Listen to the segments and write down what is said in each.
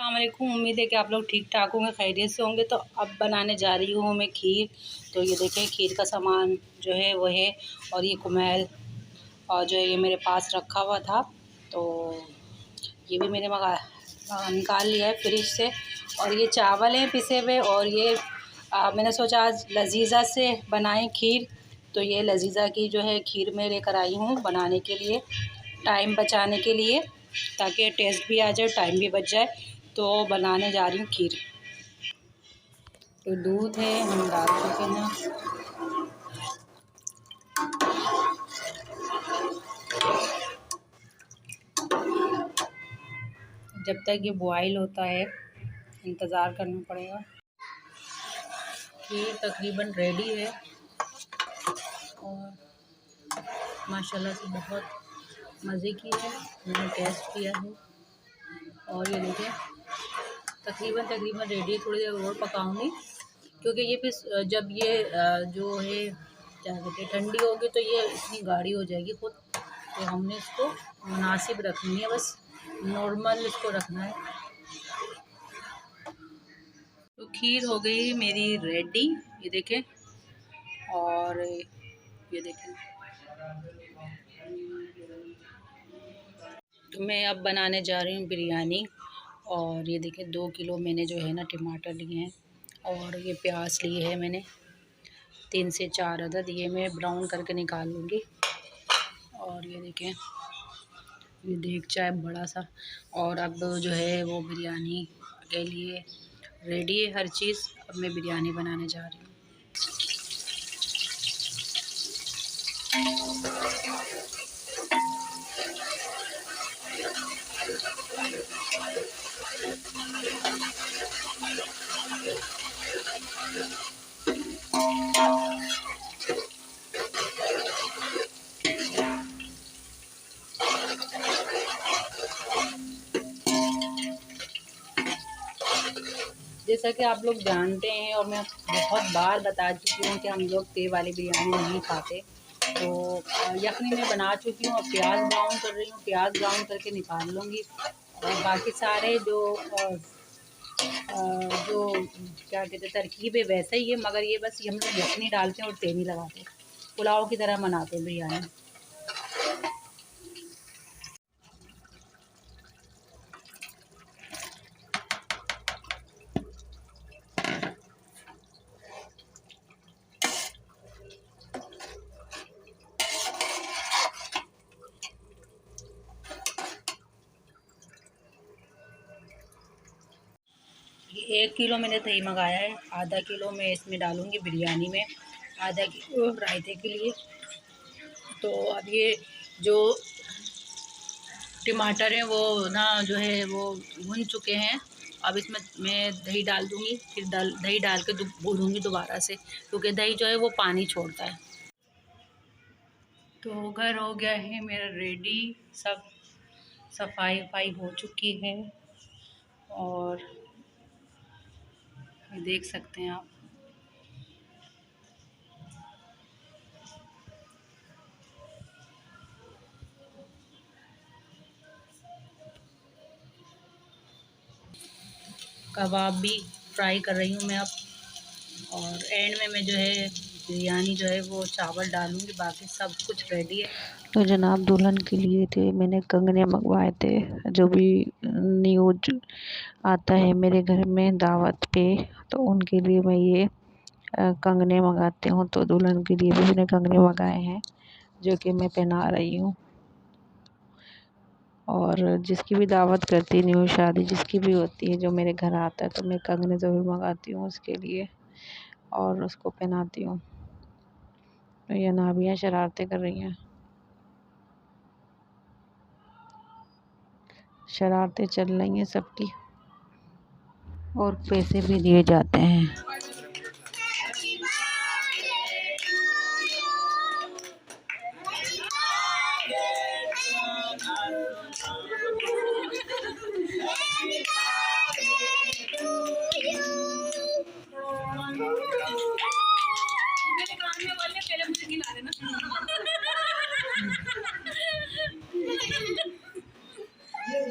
अस्सलाम वालेकुम। उम्मीद है कि आप लोग ठीक ठाक होंगे, खैरियत से होंगे। तो अब बनाने जा रही हूँ मैं खीर। तो ये देखें, खीर का सामान जो है वो है, और ये कुमेल और जो है ये मेरे पास रखा हुआ था, तो ये भी मैंने निकाल लिया है फ्रिज से। और ये चावल हैं पिसे हुए, और ये मैंने सोचा आज लजीज़ा से बनाएं खीर। तो ये लजीज़ा की जो है खीर मैं लेकर आई हूँ बनाने के लिए, टाइम बचाने के लिए, ताकि टेस्ट भी आ जाए, टाइम भी बच जाए। तो बनाने जा रही हूँ खीर। तो दूध है, हम डाल चुके हैं। जब तक ये बॉयल होता है इंतज़ार करना पड़ेगा। खीर तकरीबन रेडी है और माशाल्लाह से बहुत मज़े की है, मैंने टेस्ट किया है। और ये देखिए तकरीबन रेडी है। थोड़ी देर और पकाऊंगी, क्योंकि ये फिर जब ये जो है क्या कहते हैं ठंडी होगी तो ये इतनी गाढ़ी हो जाएगी खुद। तो हमने इसको मुनासिब रखनी है, बस नॉर्मल इसको रखना है। तो खीर हो गई मेरी रेडी, ये देखें। और ये देखें, तो मैं अब बनाने जा रही हूँ बिरयानी। और ये देखें 2 किलो मैंने जो है ना टमाटर लिए हैं, और ये प्याज लिए हैं मैंने 3 से 4 अदद। ये मैं ब्राउन करके निकाल लूँगी। और ये देखें, ये देगचा है बड़ा सा। और अब जो है वो बिरयानी के लिए रेडी है हर चीज़। अब मैं बिरयानी बनाने जा रही हूँ। जैसा कि आप लोग जानते हैं, और मैं बहुत बार बता चुकी हूँ कि हम लोग तेल वाली बिरयानी नहीं खाते। तो यखनी मैं बना चुकी हूँ, और प्याज ब्राउन कर रही हूँ। प्याज ब्राउन करके निकाल लूँगी। और बाकी सारे जो क्या कहते हैं तरकीब है वैसा ही है, मगर ये बस हम लोग यखनी डालते हैं और तेल नहीं लगाते, पुलाव की तरह बनाते हैं बिरयानी। ये 1 किलो मैंने दही मंगाया है, आधा किलो मैं इसमें डालूँगी बिरयानी में, आधा किलो रायते के लिए। तो अब ये जो टमाटर हैं वो ना जो है वो भुन चुके हैं। अब इसमें मैं दही डाल दूँगी, फिर दही डाल के भूनूँगी दोबारा से, क्योंकि दही जो है वो पानी छोड़ता है। तो घर हो गया है मेरा रेडी, सब सफाई वफाई हो चुकी है। और ये देख सकते हैं आप। कबाब भी फ्राई कर रही हूँ मैं अब। और एंड में मैं जो है बिरयानी जो है वो चावल डालूँगी, बाकी सब कुछ रेडी है। तो जनाब दुल्हन के लिए थे मैंने कंगने मंगवाए थे, जो भी न्यूज आता है मेरे घर में दावत पे, तो उनके लिए मैं ये कंगने मंगाती हूँ। तो दुल्हन के लिए भी मैंने कंगने मंगाए हैं, जो कि मैं पहना रही हूँ। और जिसकी भी दावत करती है, न्यू शादी जिसकी भी होती है, जो मेरे घर आता है, तो मैं कंगने ज़रूर मंगाती हूँ उसके लिए और उसको पहनाती हूँ। तो ये नाबियाँ शरारतें कर रही हैं, शरारतें चल रही हैं सबकी, और पैसे भी दिए जाते हैं।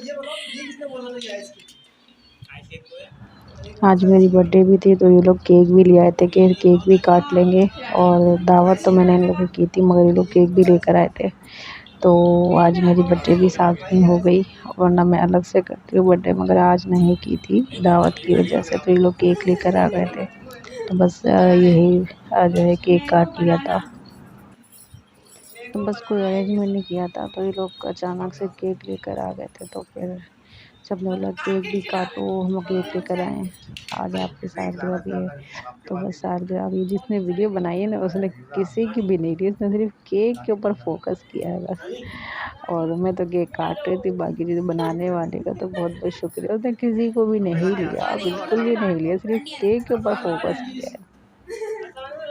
ये बताओ, ये किसने बोला था? आज मेरी बर्थडे भी थी तो ये लोग केक भी ले आए थे कि केक भी काट लेंगे। और दावत तो मैंने इन लोगों की थी मगर ये लोग केक भी लेकर आए थे। तो आज मेरी बर्थडे भी साथ में हो गई, वरना मैं अलग से करती हूँ बर्थडे, मगर आज नहीं की थी दावत की वजह से। तो ये लोग केक लेकर आ गए थे तो बस यही जो है केक काट लिया था। तो बस कोई अरेंजमेंट नहीं किया था तो ये लोग अचानक से केक लेकर आ गए थे। तो फिर सब ने बोला केक भी काटो, हम लोग केक लेकर आए। आज आपकी सालगिरह भी है तो बस सालगिरह भी जिसने वीडियो बनाई है ना उसने किसी की भी नहीं ली, उसने सिर्फ केक के ऊपर फोकस किया है बस। और मैं तो केक काट रही थी, बाकी चीज़ बनाने वाले का तो बहुत बहुत शुक्रिया, उसने किसी को भी नहीं लिया, बिल्कुल भी नहीं लिया, सिर्फ केक के ऊपर फोकस किया है।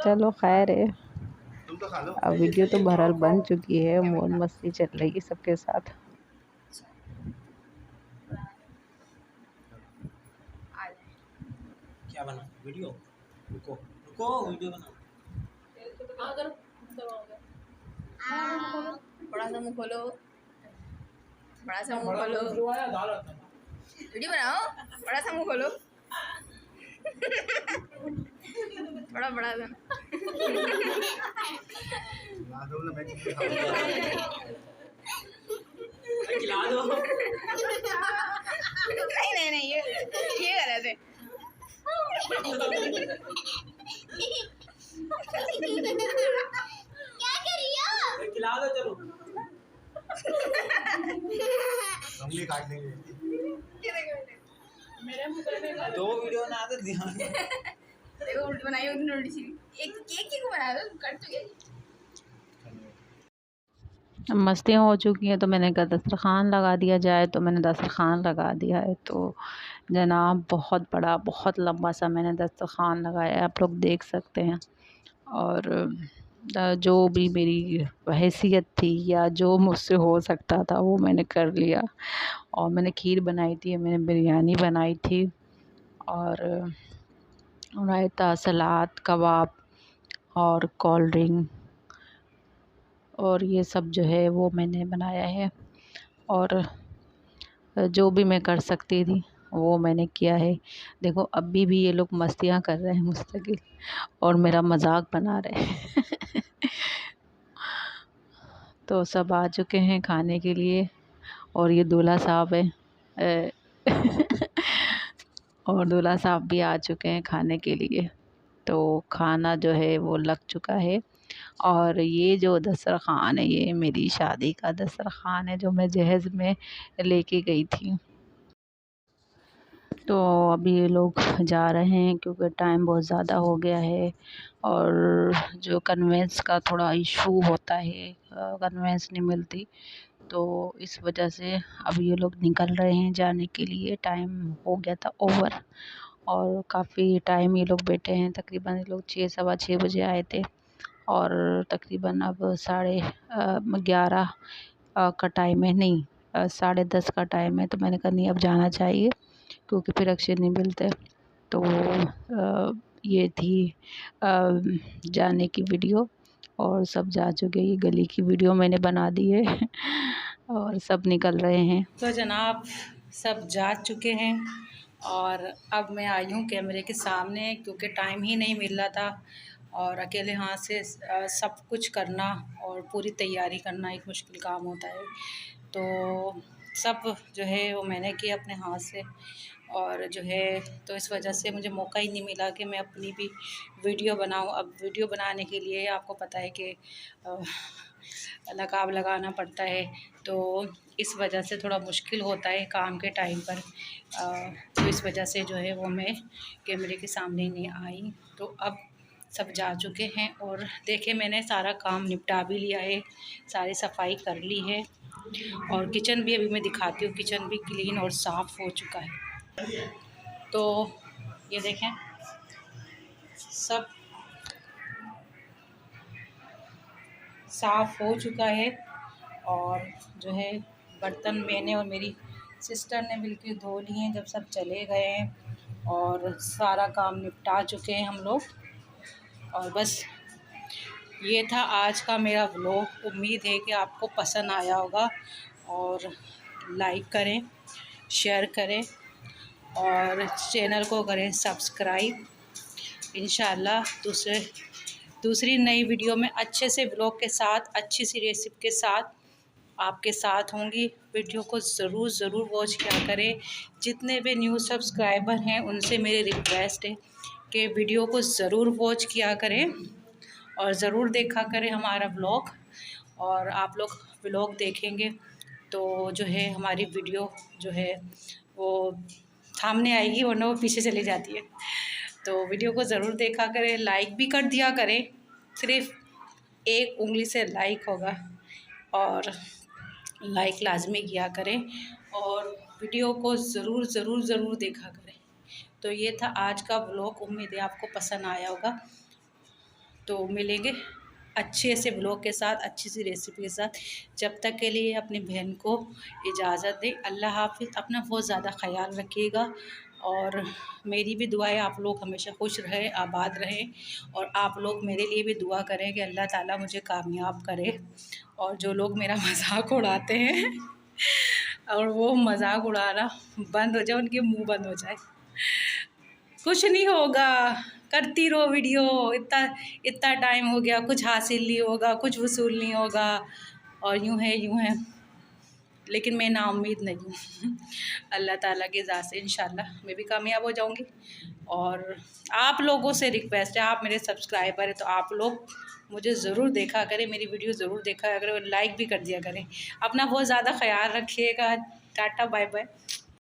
चलो खैर है, अब वीडियो तो बहरहाल बन चुकी है, मौज मस्ती चल रही है सबके साथ। क्या बना वीडियो? रुको रुको वीडियो बना। बड़ा सा मुंह खोलो, बड़ा सा मुंह खोलो, वीडियो बनाओ, बड़ा सा मुंह खोलो, बड़ा बड़ा सा। खिला दो। नहीं नहीं नहीं, ये गलत है। क्या कर रही हो? खिला दो चलो। उंगली काट देंगे। ये देखो दो वीडियो ना आते ध्यान। देखो उल्टी बनाई उल्टी उल्टी सी। एक तो केक क्यों बना दो, कट तो गया। मस्तियाँ हो चुकी हैं तो मैंने कहा दस्तरख़्वान लगा दिया जाए, तो मैंने दस्तरख़्वान लगा दिया है। तो जनाब बहुत बड़ा बहुत लंबा सा मैंने दस्तरख़्वान लगाया है, आप लोग देख सकते हैं। और जो भी मेरी हैसियत थी या जो मुझसे हो सकता था वो मैंने कर लिया। और मैंने खीर बनाई थी, मैंने बिरयानी बनाई थी, और रायता, सलाद, कबाब और कोल्ड ड्रिंक, और ये सब जो है वो मैंने बनाया है। और जो भी मैं कर सकती थी वो मैंने किया है। देखो अभी भी ये लोग मस्तियाँ कर रहे हैं मुस्तकिल और मेरा मजाक बना रहे हैं। तो सब आ चुके हैं खाने के लिए, और ये दूल्हा साहब है और दूल्हा साहब भी आ चुके हैं खाने के लिए। तो खाना जो है वो लग चुका है। और ये जो दस्तरख़्वान है ये मेरी शादी का दस्तरख़्वान है जो मैं जहेज़ में लेके गई थी। तो अभी ये लोग जा रहे हैं क्योंकि टाइम बहुत ज़्यादा हो गया है, और जो कन्वेंस का थोड़ा इशू होता है, कन्वेंस नहीं मिलती, तो इस वजह से अब ये लोग निकल रहे हैं जाने के लिए। टाइम हो गया था ओवर, और काफ़ी टाइम ये लोग बैठे हैं, तकरीबन ये लोग 6 सवा 6 बजे आए थे, और तकरीबन अब 11:30 का टाइम है, नहीं 10:30 का टाइम है। तो मैंने कहा नहीं अब जाना चाहिए क्योंकि फिर अक्षर नहीं मिलते। तो ये थी जाने की वीडियो, और सब जा चुके, ये गली की वीडियो मैंने बना दी है और सब निकल रहे हैं। तो जनाब सब जा चुके हैं, और अब मैं आई हूँ कैमरे के सामने क्योंकि टाइम ही नहीं मिल रहा था, और अकेले हाथ से सब कुछ करना और पूरी तैयारी करना एक मुश्किल काम होता है। तो सब जो है वो मैंने किया अपने हाथ से, और जो है तो इस वजह से मुझे मौका ही नहीं मिला कि मैं अपनी भी वीडियो बनाऊं। अब वीडियो बनाने के लिए आपको पता है कि नकाब लगाना पड़ता है, तो इस वजह से थोड़ा मुश्किल होता है काम के टाइम पर। तो इस वजह से जो है वो मैं कैमरे के सामने नहीं आई। तो अब सब जा चुके हैं, और देखिए मैंने सारा काम निपटा भी लिया है, सारी सफाई कर ली है, और किचन भी अभी मैं दिखाती हूँ, किचन भी क्लीन और साफ़ हो चुका है। तो ये देखें सब साफ़ हो चुका है, और जो है बर्तन मैंने और मेरी सिस्टर ने मिलकर धो लिए हैं जब सब चले गए हैं, और सारा काम निपटा चुके हैं हम लोग। और बस ये था आज का मेरा व्लॉग। उम्मीद है कि आपको पसंद आया होगा, और लाइक करें, शेयर करें, और चैनल को करें सब्सक्राइब। इंशाल्लाह दूसरी नई वीडियो में अच्छे से व्लॉग के साथ, अच्छी सी रेसिपी के साथ आपके साथ होंगी। वीडियो को ज़रूर वॉच किया करें। जितने भी न्यू सब्सक्राइबर हैं उनसे मेरी रिक्वेस्ट है कि वीडियो को ज़रूर वॉच किया करें और ज़रूर देखा करें हमारा व्लॉग। और आप लोग व्लॉग देखेंगे तो जो है हमारी वीडियो जो है वो सामने आएगी, वरना वो पीछे चली जाती है। तो वीडियो को ज़रूर देखा करें, लाइक भी कर दिया करें। सिर्फ एक उंगली से लाइक होगा और लाइक लाजमी किया करें और वीडियो को ज़रूर देखा करें। तो ये था आज का व्लॉग, उम्मीद है आपको पसंद आया होगा। तो मिलेंगे अच्छे से व्लॉग के साथ, अच्छी सी रेसिपी के साथ। जब तक के लिए अपनी बहन को इजाज़त दें। अल्लाह हाफ़िज़। अपना बहुत ज़्यादा ख़याल रखिएगा और मेरी भी दुआ है आप लोग हमेशा खुश रहें, आबाद रहें। और आप लोग मेरे लिए भी दुआ करें कि अल्लाह ताला मुझे कामयाब करे। और जो लोग मेरा मजाक उड़ाते हैं और वो मजाक उड़ाना बंद हो जाए, उनके मुंह बंद हो जाए। कुछ नहीं होगा, करती रहो वीडियो। इतना टाइम हो गया, कुछ हासिल नहीं होगा, कुछ वसूल नहीं होगा और यूँ है। लेकिन मैं नाउम्मीद नहीं हूँ। अल्लाह ताला की इज़्ज़त से इंशाल्लाह मैं भी कामयाब हो जाऊँगी। और आप लोगों से रिक्वेस्ट है, आप मेरे सब्सक्राइबर हैं तो आप लोग मुझे ज़रूर देखा करें, मेरी वीडियो ज़रूर देखा करें और लाइक भी कर दिया करें। अपना बहुत ज़्यादा ख़याल रखिएगा। Tata bye bye.